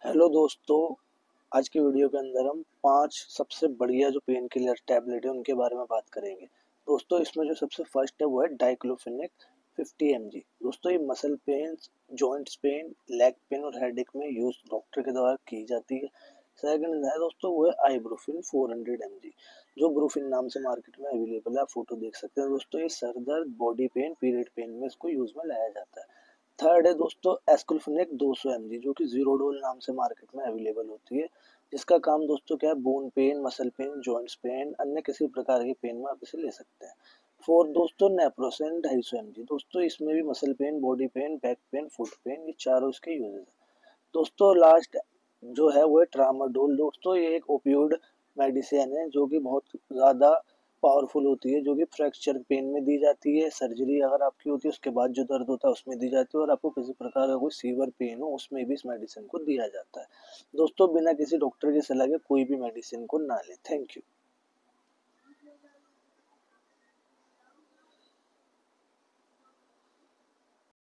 Hello दोस्तों। आज की वीडियो के अंदर हम 5 सबसे बढ़िया जो पेन किलर टैबलेट है उनके बारे में बात करेंगे। दोस्तों इसमें जो सबसे फर्स्ट है वो है डाइक्लोफेनेक 50 mg। दोस्तों ये muscle pain, joints pain, leg pain और हेडेक में यूज डॉक्टर के द्वारा की जाती है। सेकंड है दोस्तों वो है आइब्रोफिन 400 mg, जो ब्रूफिन नाम से मार्केट में अवेलेबल है। आप फोटो देख सकते हैं दोस्तों। ये सर दर्द, बॉडी पेन, पीरियड पेन में इसको यूज में लाया जाता है। थर्ड है दोस्तों एस्कुल्फिनेक 200 mg, जो कि जीरोडोल नाम से मार्केट में अवेलेबल होती है। जिसका काम दोस्तों क्या है, bone pen, muscle pain, joints pain, अन्य किसी प्रकार की पेन में आप इसे ले सकते हैं। फोर्थ दोस्तों नेप्रोसेन 250 mg। दोस्तों इसमें भी muscle pain, body pain, back pain, foot pain, ये चारों इसके यूजेस हैं। दोस्तों लास्ट जो है वो है ट्रामाडोल। दोस्तों ये एक ओपियोइड मेडिसिन है जो कि बहुत ज़्यादा पावरफुल होती है, जो कि फ्रैक्चर पेन में दी जाती है। सर्जरी अगर आपकी होती है उसके बाद जो दर्द होता है उसमें दी जाती है, और आपको किसी प्रकार का कोई सीवियर पेन हो उसमें भी इस मेडिसिन को दिया जाता है। दोस्तों बिना किसी डॉक्टर की सलाह के कोई भी मेडिसिन को ना लें। Thank you.